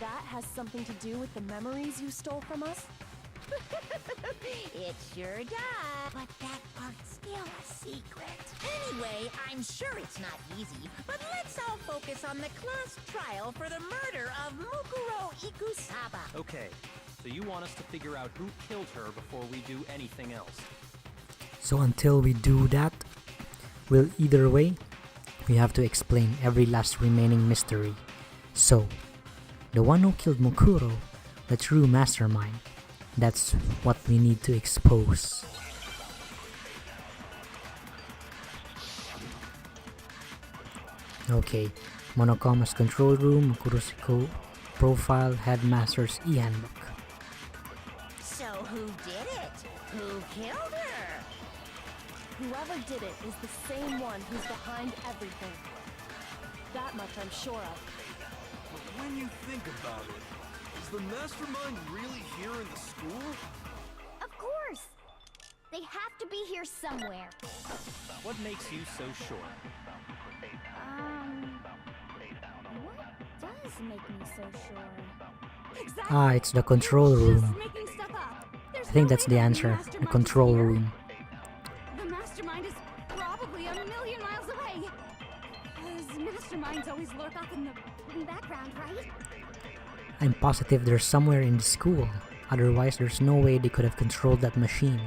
that has something to do with the memories you stole from us? It sure does. But that part's still a secret. Anyway, I'm sure it's not easy, but let's all focus on the class trial for the murder of Mukuro Ikusaba. Okay, so you want us to figure out who killed her before we do anything else. So until we do that, well, either way, we have to explain every last remaining mystery. So, the one who killed Mukuro, the true mastermind, that's what we need to expose. Okay, Monokuma's control room, Mukuro's profile, headmaster's e-Handbook. So who did it? Who killed her? Whoever did it is the same one who's behind everything. That much I'm sure of. But when you think about it, is the mastermind really here in the school? Of course! They have to be here somewhere. What makes you so sure? What does make me so sure? Ah, it's the control room. I think that's the answer. The control room. The mastermind is probably a million miles away. Masterminds always lurk up in the background, right? I'm positive they're somewhere in the school. Otherwise, there's no way they could have controlled that machine.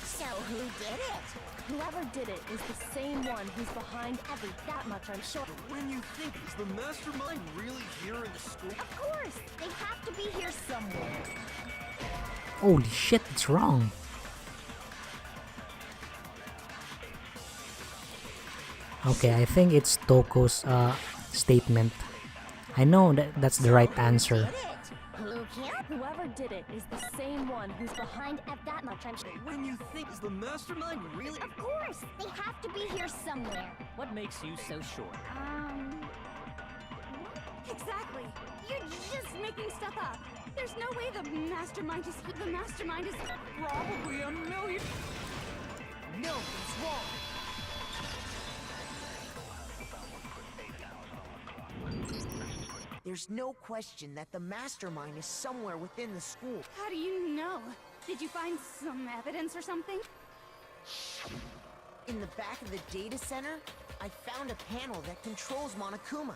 So who did it? Whoever did it is the same one who's behind that much I'm sure. But when you think, is the mastermind really here in the school? Of course! They have to be here somewhere. Holy shit, it's wrong. Okay, I think it's Toko's statement. I know that's the right answer. Whoever did it is the same one who's behind that much I'm sure. When you think, is the mastermind really? Of course! They have to be here somewhere. What makes you so sure? Exactly. You're just making stuff up. There's no way the mastermind is probably a million. No, it's wrong. There's no question that the mastermind is somewhere within the school. How do you know? Did you find some evidence or something? In the back of the data center, I found a panel that controls Monokuma.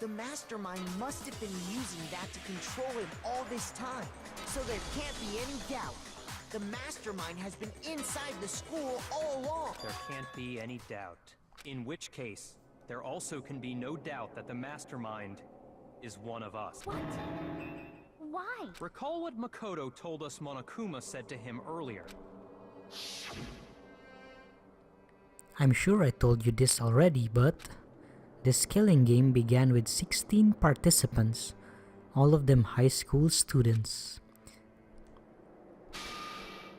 The mastermind must have been using that to control him all this time. So there can't be any doubt. The mastermind has been inside the school all along. There can't be any doubt. In which case, there also can be no doubt that the mastermind is one of us. What? Why? Recall what Makoto told us Monokuma said to him earlier. I'm sure I told you this already, but this killing game began with 16 participants, all of them high school students.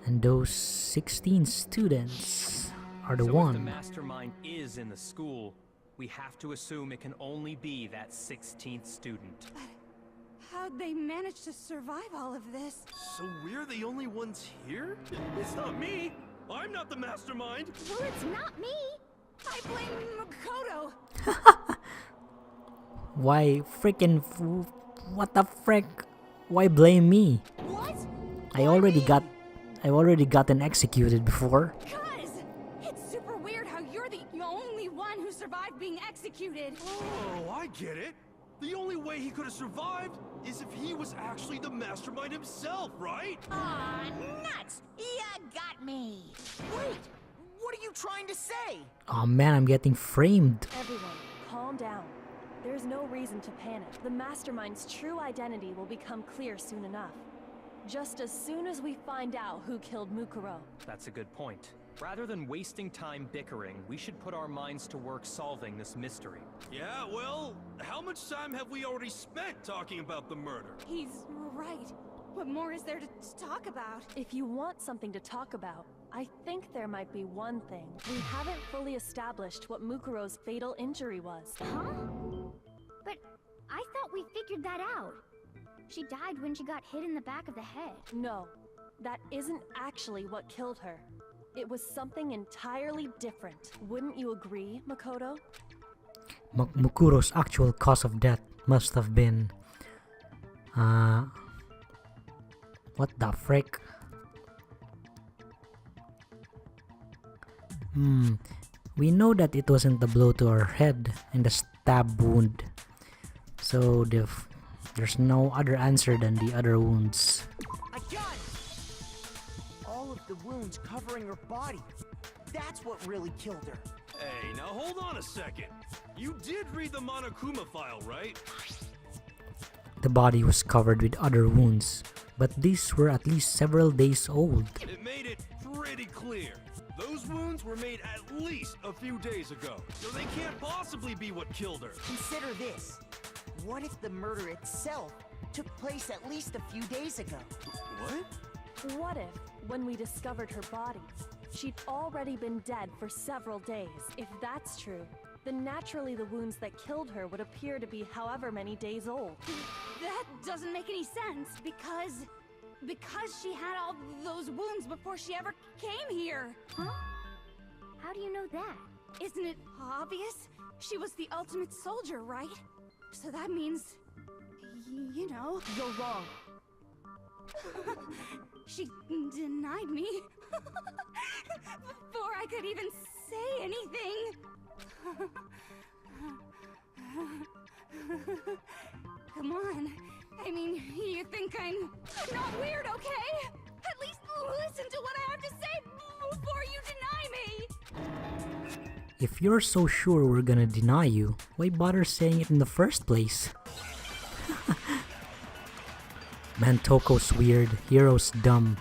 And those 16 students are the So one. if the mastermind is in the school, we have to assume it can only be that 16th student. How'd they manage to survive all of this? So we're the only ones here? It's not me! I'm not the mastermind! Well, it's not me! I blame Makoto! Why freaking what the frick? Why blame me? What? I already gotten executed before. Cuz! It's super weird how you're the only one who survived being executed. Oh, I get it! The only way he could have survived is if he was actually the mastermind himself, right? Aw, nuts! You got me! Wait! What are you trying to say? Oh man, I'm getting framed. Everyone, calm down. There's no reason to panic. The mastermind's true identity will become clear soon enough. Just as soon as we find out who killed Mukuro. That's a good point. Rather than wasting time bickering, we should put our minds to work solving this mystery. Yeah, well, how much time have we already spent talking about the murder? He's right. What more is there to talk about? If you want something to talk about, I think there might be one thing. We haven't fully established what Mukuro's fatal injury was. Huh? But I thought we figured that out. She died when she got hit in the back of the head. No, that isn't actually what killed her. It was something entirely different. Wouldn't you agree, Makoto? Mukuro's actual cause of death must have been... what the frick? We know that it wasn't the blow to her head and the stab wound. So there's no other answer than the other wounds. I got it! All of the wounds covering her body. That's what really killed her. Hey, now hold on a second. You did read the Monokuma file, right? The body was covered with other wounds, but these were at least several days old. It made it pretty clear. Those wounds were made at least a few days ago, so they can't possibly be what killed her. Consider this. What if the murder itself took place at least a few days ago? What? What if, when we discovered her body, she'd already been dead for several days? If that's true, then naturally the wounds that killed her would appear to be however many days old. That doesn't make any sense because she had all those wounds before she ever came here. Huh? How do you know that? Isn't it obvious? She was the ultimate soldier, right? So that means, you know... You're wrong. She denied me before I could even say anything. Come on. I mean, you think I'm not weird, okay? At least listen to what I have to say before you deny me. If you're so sure we're gonna deny you, why bother saying it in the first place? Man, Toko's weird, Hero's dumb.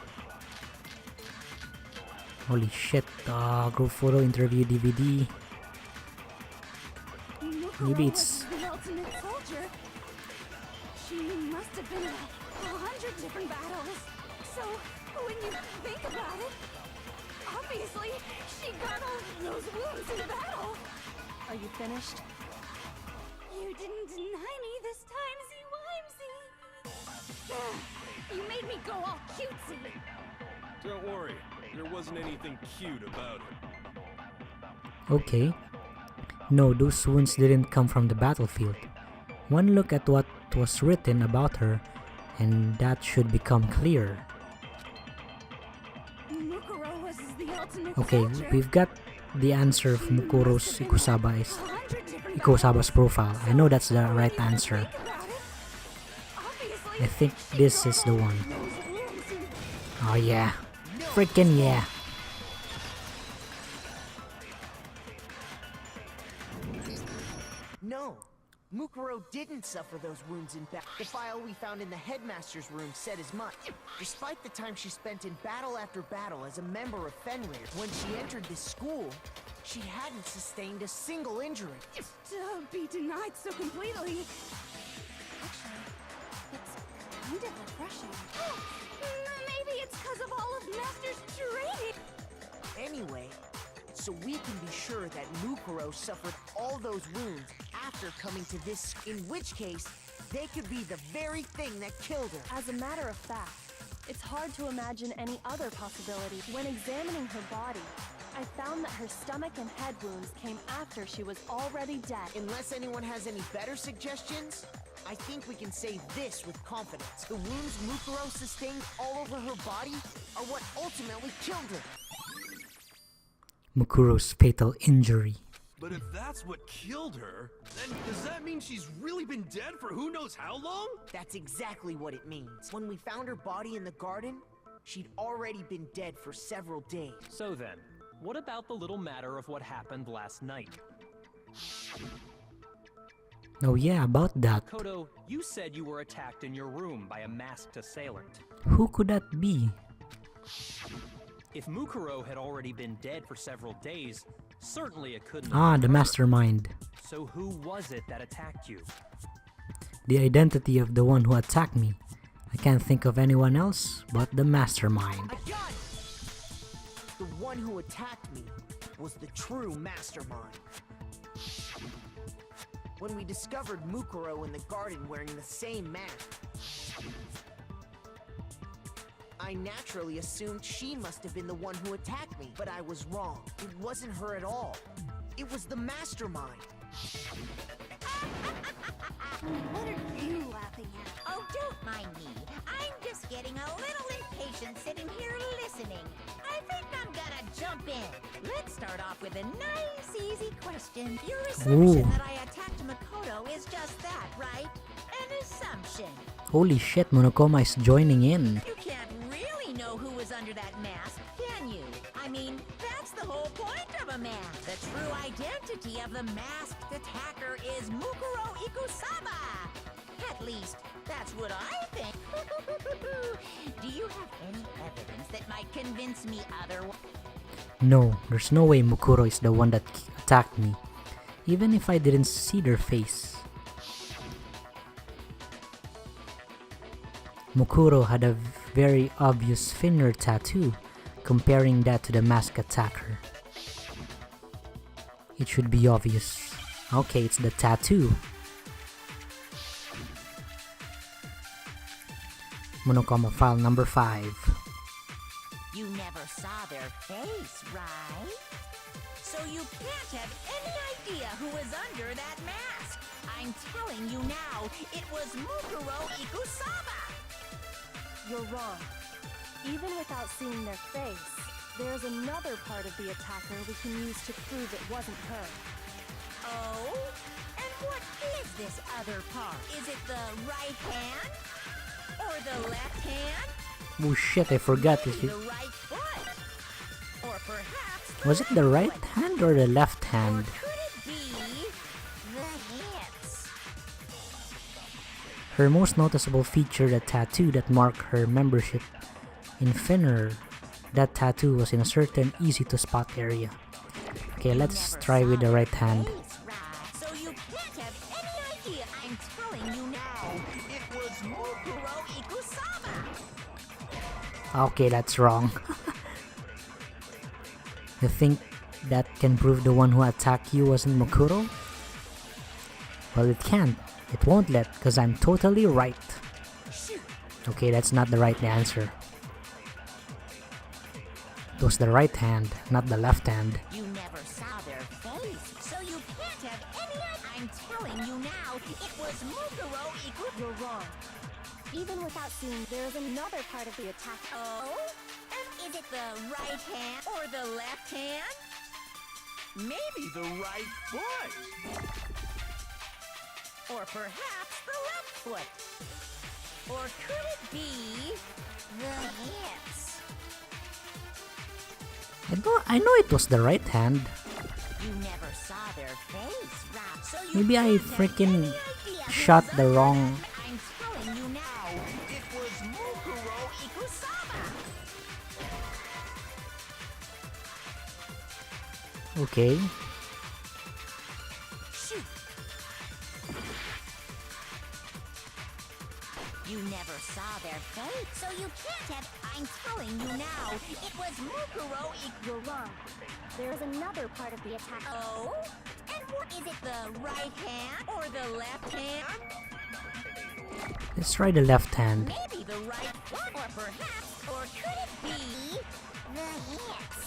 Holy shit, group photo interview DVD. Maybe it's... the ultimate soldier. She must have been in 100 different battles. So, when you think about it, obviously, she got all those wounds in battle. Are you finished? You didn't deny me this time, Z-Wimsey. You made me go all cutesy. Don't worry, there wasn't anything cute about it. Okay. No, those wounds didn't come from the battlefield. One look at what was written about her, and that should become clear. Mukuro was the ultimate Okay, soldier. we've got the answer of Mukuro's Ikusaba's profile. I know that's the right answer. I think this is the one. Oh yeah. Freaking yeah. No, Mukuro didn't suffer those wounds in battle. The file we found in the headmaster's room said as much. Despite the time she spent in battle after battle as a member of Fenrir, when she entered this school, she hadn't sustained a single injury. To be denied so completely. Actually, it's kind of refreshing. Maybe it's because of all of Master's training. Anyway, so we can be sure that Mukuro suffered all those wounds after coming to this, in which case, they could be the very thing that killed her. As a matter of fact, it's hard to imagine any other possibility. When examining her body, I found that her stomach and head wounds came after she was already dead. Unless anyone has any better suggestions, I think we can say this with confidence. The wounds Mukuro sustained all over her body are what ultimately killed her. Mukuro's fatal injury. But if that's what killed her, then does that mean she's really been dead for who knows how long? That's exactly what it means. When we found her body in the garden, she'd already been dead for several days. So then, what about the little matter of what happened last night? Oh yeah, about that. Makoto, you said you were attacked in your room by a masked assailant. Who could that be? If Mukuro had already been dead for several days, certainly it couldn't have Ah, been the her. mastermind. So who was it that attacked you? The identity of the one who attacked me. I can't think of anyone else but the mastermind. I got it! The one who attacked me was the true mastermind. When we discovered Mukuro in the garden wearing the same mask, I naturally assumed she must have been the one who attacked me, but I was wrong. It wasn't her at all. It was the mastermind. What are you laughing at? Oh, don't mind me. I'm just getting a little impatient sitting here listening. I think I'm gonna jump in. Let's start off with a nice, easy question. Your assumption Ooh. that I attacked Makoto is just that, right? An assumption. Holy shit, Monokuma is joining in. You can't really know who was under that mask, can you? I mean, that's the whole point of a mask. The true identity of the masked attacker is Mukuro Ikusaba. At least, that's what I think. Do you have any evidence that might convince me otherwise? No, there's no way Mukuro is the one that attacked me, even if I didn't see their face. Mukuro had a very obvious finger tattoo, comparing that to the mask attacker. It should be obvious. Okay, it's the tattoo. Monokuma file number 5. You never saw their face, right? So you can't have any idea who was under that mask. I'm telling you now, it was Mukuro Ikusaba. You're wrong. Even without seeing their face, there's another part of the attacker we can use to prove it wasn't her. Oh? And what is this other part? Is it the right hand? Or the left hand? Oh shit, I forgot this. Maybe the right foot? Or perhaps the Was it the right foot? hand or the left Or hand? could it be the hips? Her most noticeable feature, the tattoo that marked her membership in Finner. That tattoo was in a certain easy to spot area. Okay, let's Never try with saw the right their hand. face, right? So you can't have any idea. I'm telling you now. It was Mukuro Ikusaba. Okay, that's wrong. You think that can prove the one who attacked you wasn't Mukuro? Well, it can't. It won't let, because I'm totally right. Okay, that's not the right answer. It was the right hand, not the left hand. You never saw their face, so you can't have any idea. I'm telling you now. It was Mukuro Ikusaba. You're wrong. Even without seeing, there's another part of the attack. Oh? And is it the right hand or the left hand? Maybe the right foot. Or perhaps the left foot? Or could it be the hips? I know it was the right hand. You never saw their face, right? So you Maybe I can't have freaking any idea who shot was the under wrong. that. I'm telling you now, it was Mukuro Ikusaba. Okay. Shoot. You never saw their face, so you can't have. I'm telling you now, it was Mukuro You're wrong. There's another part of the attack. Oh? And what is it, the right hand or the left hand? Let's try the left hand. Maybe the right foot, or perhaps, or could it be the hips?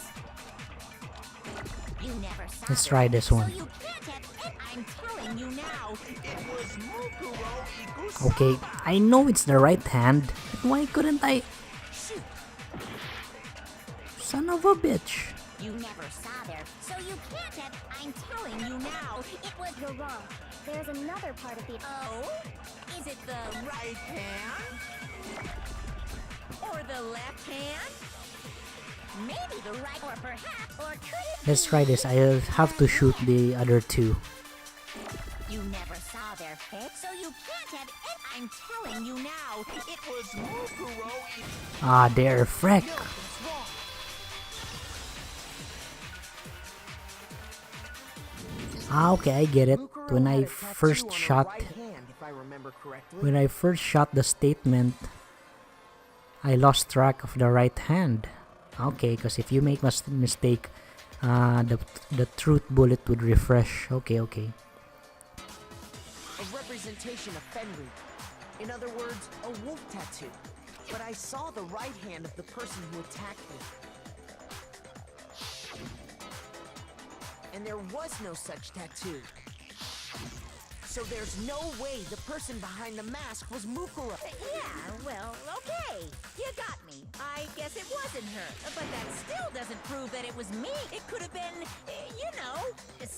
You never saw Let's their try face, this one. So you can't have. I'm telling you now, it was Mukuro Ikusaba. Okay, I know it's the right hand. But why couldn't I? Shoot. Son of a bitch. You never saw their, so you can't have. I'm telling you now, it was. You're wrong. There's another part of the Oh? Is it the right hand? Or the left hand? Maybe the right, or perhaps, or could it Let's try this. I'll have to shoot the other two. You never saw their face, so you can't have. I'm telling you now, it was Mukuro Ikusaba. Ah, there, frick. Ah, okay, I get it. When I first shot the statement, I lost track of the right hand. Okay, because if you make a mistake, the truth bullet would refresh. Okay. A representation of Fenrir. In other words, a wolf tattoo. But I saw the right hand of the person who attacked me. And there was no such tattoo. So there's no way the person behind the mask was Mukuro. Yeah, well, okay. You got me. I guess it wasn't her. But that still doesn't prove that it was me. It could have been,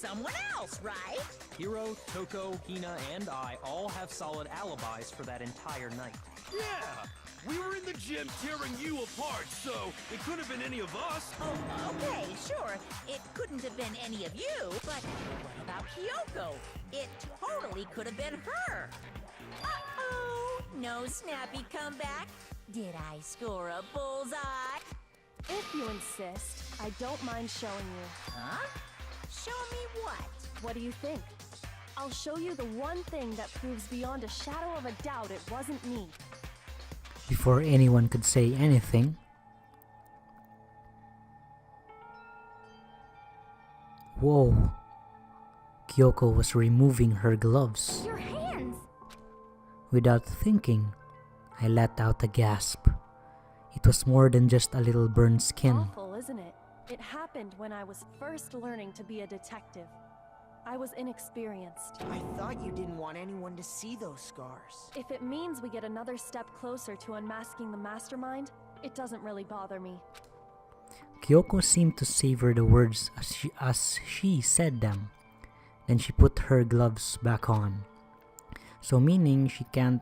someone else, right? Hiro, Toko, Hina, and I all have solid alibis for that entire night. Yeah! We were in the gym tearing you apart, so it could have been any of us. Oh, okay, sure. It couldn't have been any of you, but what about Kyoko? It totally could have been her. Uh-oh! No snappy comeback? Did I score a bullseye? If you insist, I don't mind showing you. Huh? Show me what? What do you think? I'll show you the one thing that proves beyond a shadow of a doubt it wasn't me. Before anyone could say anything, whoa, Kyoko was removing her gloves. Your hands! Without thinking, I let out a gasp. It was more than just a little burned skin. Awful, isn't it? It happened when I was first learning to be a detective. I was inexperienced. I thought you didn't want anyone to see those scars. If it means we get another step closer to unmasking the mastermind, it doesn't really bother me. Kyoko seemed to savor the words as she said them. Then she put her gloves back on. So meaning she can't...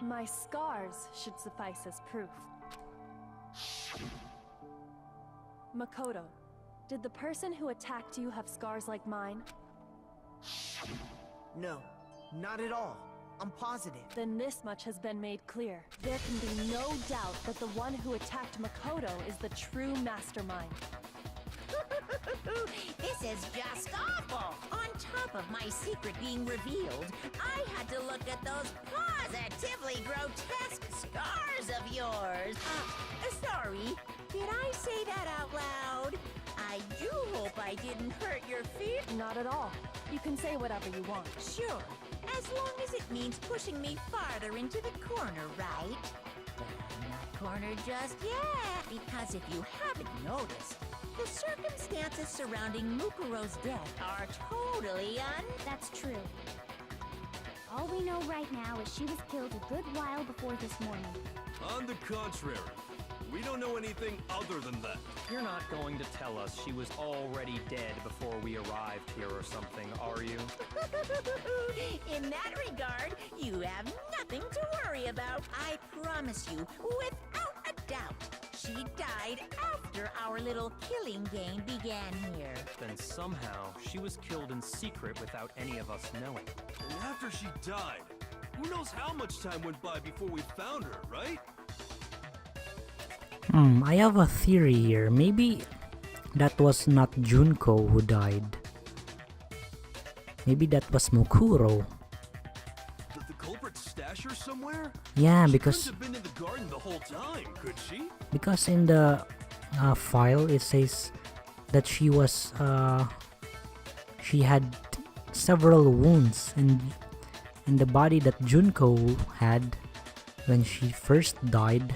My scars should suffice as proof. Makoto, did the person who attacked you have scars like mine? No, not at all. I'm positive. Then this much has been made clear. There can be no doubt that the one who attacked Makoto is the true mastermind. This is just awful! On top of my secret being revealed, I had to look at those positively grotesque scars of yours. Sorry, did I say that out loud? I do hope I didn't hurt your feet. Not at all. You can say whatever you want. Sure, as long as it means pushing me farther into the corner, right? But I'm not cornered just yet, because if you haven't noticed, the circumstances surrounding Mukuro's death are totally That's true. All we know right now is she was killed a good while before this morning. On the contrary, we don't know anything other than that. You're not going to tell us she was already dead before we arrived here or something, are you? In that regard, you have nothing to worry about. I promise you, without a doubt, she died after our little killing game began here. Then somehow she was killed in secret without any of us knowing. And after she died, who knows how much time went by before we found her, right? I have a theory here. Maybe that was not Junko who died. Maybe that was Mukuro. Did the culprit stash her somewhere? Yeah, She because couldn't have been in the garden the whole time, could she? in the file it says that she was she had several wounds in the body that Junko had when she first died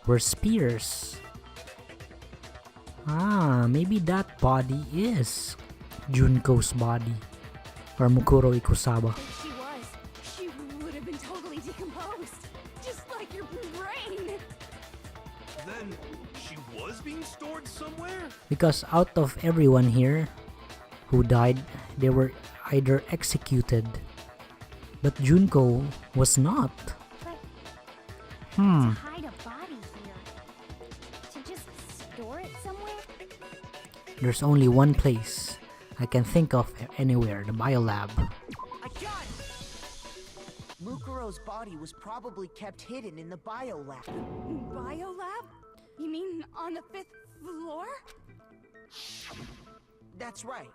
were spears. Maybe that body is Junko's body or Mukuro Ikusaba. If she was, she would have been totally decomposed. Just like your brain. Then she was being stored somewhere? Because out of everyone here who died, they were either executed, but Junko was not. But Hmm. to hide a body here, to just store it somewhere? There's only one place I can think of anywhere, the biolab. I got it! Mukuro's body was probably kept hidden in the biolab. Biolab? You mean on the 5th floor? That's right.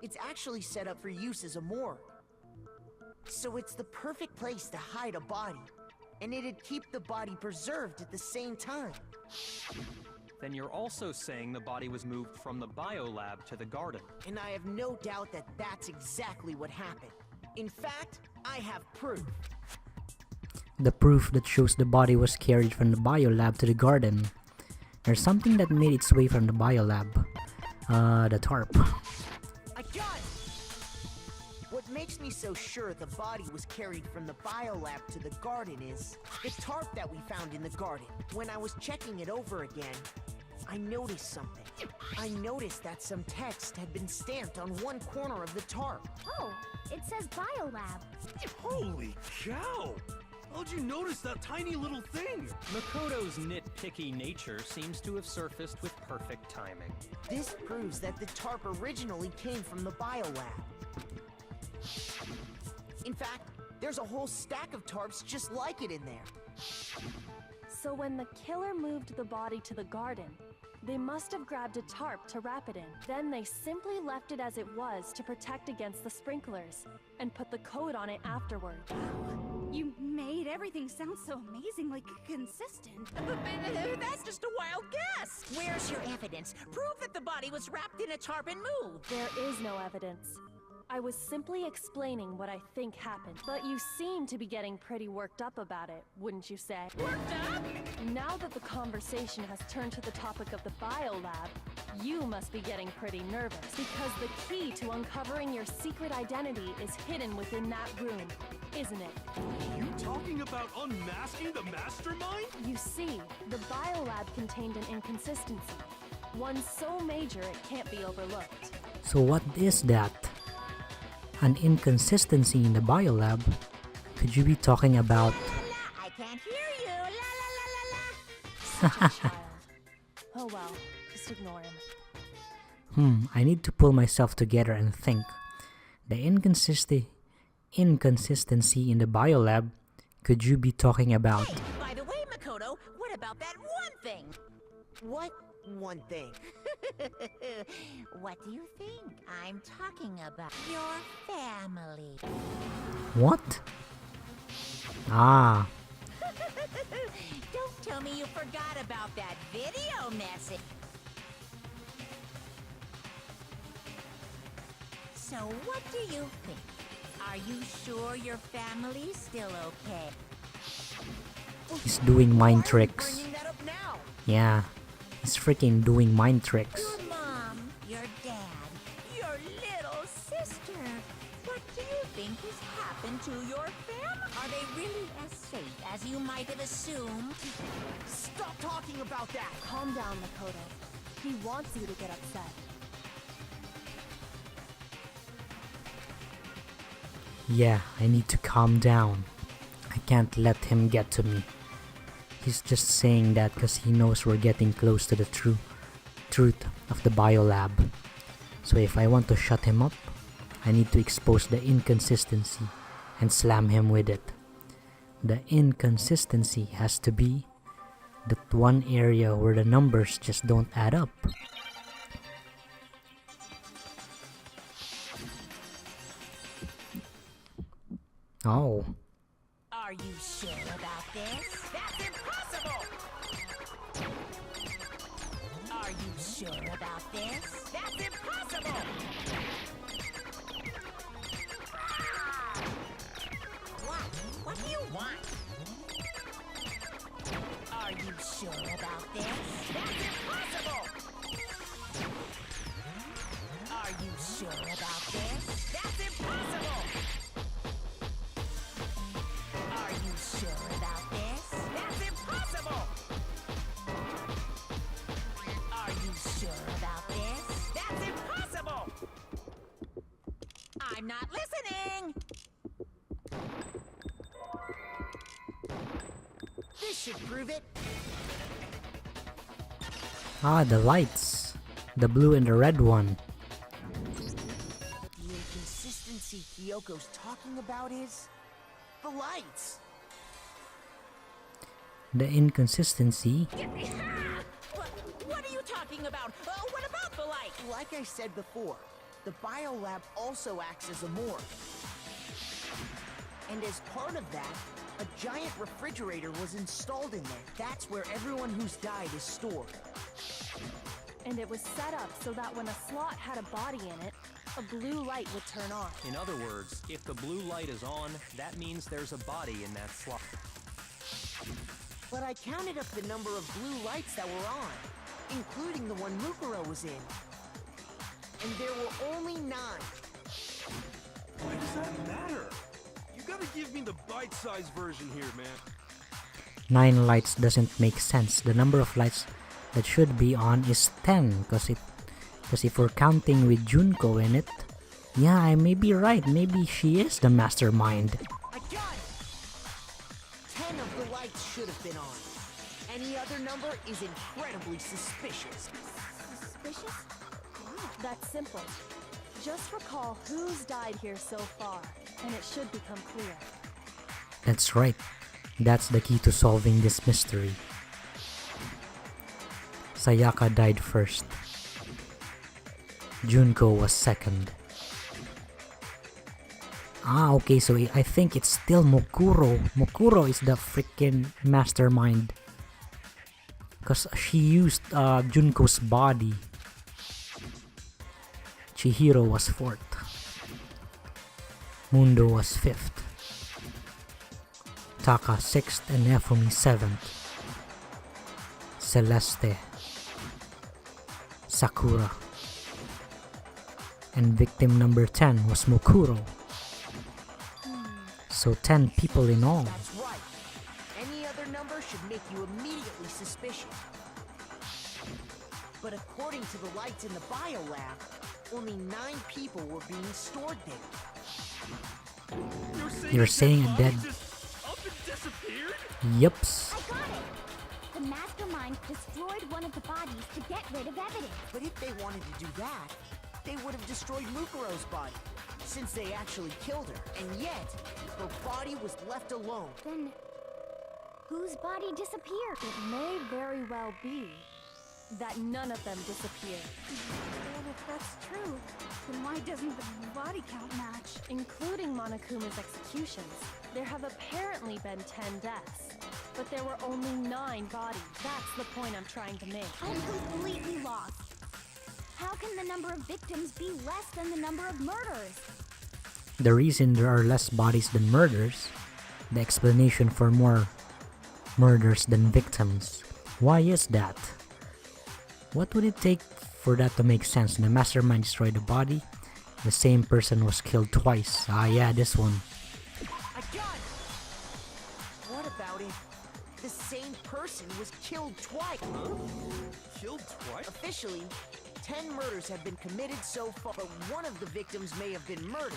It's actually set up for use as a morgue. So it's the perfect place to hide a body. And it'd keep the body preserved at the same time. Then you're also saying the body was moved from the biolab to the garden. And I have no doubt that that's exactly what happened. In fact, I have proof. The proof that shows the body was carried from the biolab to the garden. There's something that made its way from the biolab. The tarp. I got it! What makes me so sure the body was carried from the biolab to the garden is the tarp that we found in the garden. When I was checking it over again, I noticed something. I noticed that some text had been stamped on one corner of the tarp. Oh, it says biolab. Holy cow! How'd you notice that tiny little thing? Makoto's nitpicky nature seems to have surfaced with perfect timing. This proves that the tarp originally came from the biolab. In fact, there's a whole stack of tarps just like it in there. So when the killer moved the body to the garden, they must have grabbed a tarp to wrap it in. Then they simply left it as it was to protect against the sprinklers, and put the code on it afterward. You made everything sound so amazingly consistent. That's just a wild guess. Where's your evidence? Prove that the body was wrapped in a tarp and moved. There is no evidence. I was simply explaining what I think happened. But you seem to be getting pretty worked up about it, wouldn't you say? Worked up? Now that the conversation has turned to the topic of the biolab, you must be getting pretty nervous. Because the key to uncovering your secret identity is hidden within that room, isn't it? You talking about unmasking the mastermind? You see, the biolab contained an inconsistency. One so major it can't be overlooked. So what is that? An inconsistency in the biolab? Could you be talking about... I can't hear you. La la la la la. Such a child. Oh well, just ignore him. I need to pull myself together and think. The inconsistency in the biolab? Could you be talking about... Hey, by the way, Makoto, what about that one thing? What one thing? What do you think? I'm talking about your family. What? Ah, Don't tell me you forgot about that video message. So what do you think? Are you sure your family's still okay? he's doing mind tricks. Bringing that up now. Yeah, he's freaking doing mind tricks. Your mom, your dad, your little sister. What do you think has happened to your family? Are they really as safe as you might have assumed? Stop talking about that. Calm down, Makoto. He wants you to get upset. Yeah, I need to calm down. I can't let him get to me. He's just saying that because he knows we're getting close to the truth of the biolab. So if I want to shut him up, I need to expose the inconsistency and slam him with it. The inconsistency has to be that one area where the numbers just don't add up. Oh. Are you sure about this? That's impossible! Are you sure about this? That's impossible! What do you want? Are you sure about this? That's impossible! Are you sure about this? That's impossible! Are you sure about this? That's impossible! Are you sure about this? That's impossible! I'm not listening! This should prove it. Ah, the lights. The blue and the red one. The inconsistency Kyoko's talking about is the lights. The inconsistency? What are you talking about? What about the light? Like I said before, the biolab also acts as a morgue. And as part of that, a giant refrigerator was installed in there. That's where everyone who's died is stored. And it was set up so that when a slot had a body in it, a blue light would turn on. In other words, if the blue light is on, that means there's a body in that slot. But I counted up the number of blue lights that were on, including the one Mukuro was in. And there were only 9. Like the bite-sized version here, man. 9 lights doesn't make sense. The number of lights that should be on is 10, because if we're counting with Junko in it, yeah, I may be right. Maybe she is the mastermind. I got it! 10 of the lights should have been on. Any other number is incredibly suspicious. Suspicious? That's simple. Just recall who's died here so far, and it should become clear. That's right. That's the key to solving this mystery. Sayaka died first. Junko was second. Ah, okay, so I think it's still Mokuro. Mokuro is the freaking mastermind. Because she used Junko's body. Chihiro was 4th. Mundo was 5th. Taka 6th and Nefumi 7th. Celeste. Sakura. And victim number 10 was Mokuro. So 10 people in all. That's right. Any other number should make you immediately suspicious. But according to the lights in the biolab, only 9 people were being stored there. You're saying a dead... just up and disappeared? Yups. I got it! The mastermind destroyed one of the bodies to get rid of evidence. But if they wanted to do that, they would have destroyed Mukuro's body, since they actually killed her. And yet, her body was left alone. Then, whose body disappeared? It may very well be that none of them disappeared, Well, if that's true, then why doesn't the body count match? including Monokuma's executions. There have apparently been 10 deaths, but there were only 9 bodies. That's the point I'm trying to make. I'm completely lost. How can the number of victims be less than the number of murders? The reason there are less bodies than murders, the explanation for more murders than victims. Why is that? What would it take for that to make sense? The mastermind destroyed the body, the same person was killed twice. Ah yeah, this one. I got it! What about if the same person was killed twice? Killed twice? Officially, 10 murders have been committed so far, but one of the victims may have been murdered,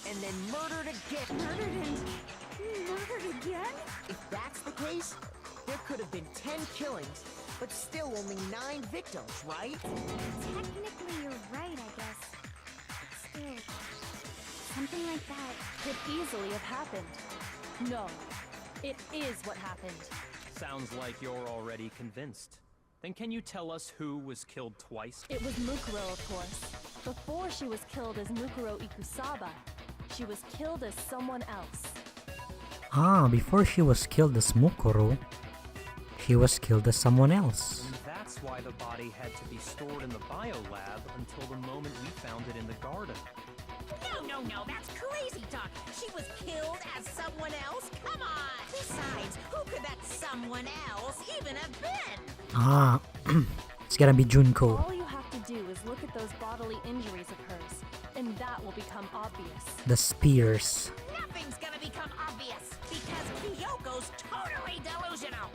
and then murdered again. Murdered again? If that's the case, there could have been 10 killings, but still only 9 victims, right? Technically, you're right, I guess. But still, something like that. Could easily have happened. No, it is what happened. Sounds like you're already convinced. Then can you tell us who was killed twice? It was Mukuro, of course. Before she was killed as Mukuro Ikusaba, she was killed as someone else. Ah, before she was killed as Mukuro, she was killed as someone else. And that's why the body had to be stored in the biolab until the moment we found it in the garden. No, that's crazy talk. She was killed as someone else? Come on! Besides, who could that someone else even have been? Ah, it's gonna be Junko. All you have to do is look at those bodily injuries of hers, and that will become obvious. The spears. Nothing's gonna become obvious, because Kyoko's totally delusional.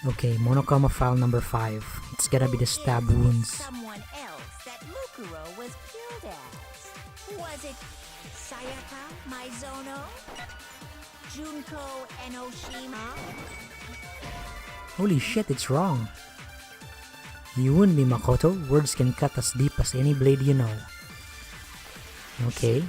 Okay, Monokuma file number 5. It's gonna be the stab Is wounds. someone else that Mukuro was killed as? Was it Sayaka Maizono? Junko Enoshima? Holy shit, it's wrong. You wouldn't be Makoto. Words can cut as deep as any blade you know. Okay.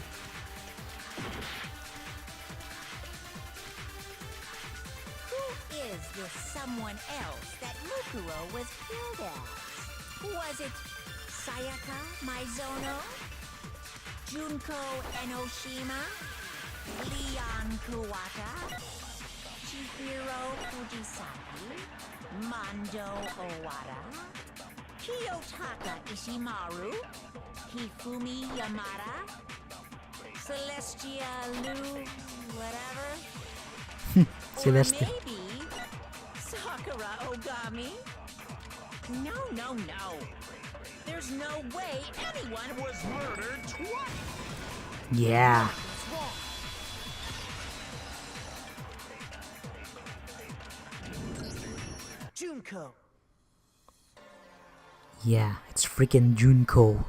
Who is this someone else that Mukuro was killed as? Was it Sayaka Maizono? Junko Enoshima? Leon Kuwata? Chihiro Fujisaki? Mando Owada? Kiyotaka Ishimaru? Hifumi Yamada? Celestia Lu... whatever? Celeste. Or maybe Sakura Ogami? No. There's no way anyone Was murdered twice! Yeah. It's wrong. Junko. Yeah, it's freaking Junko.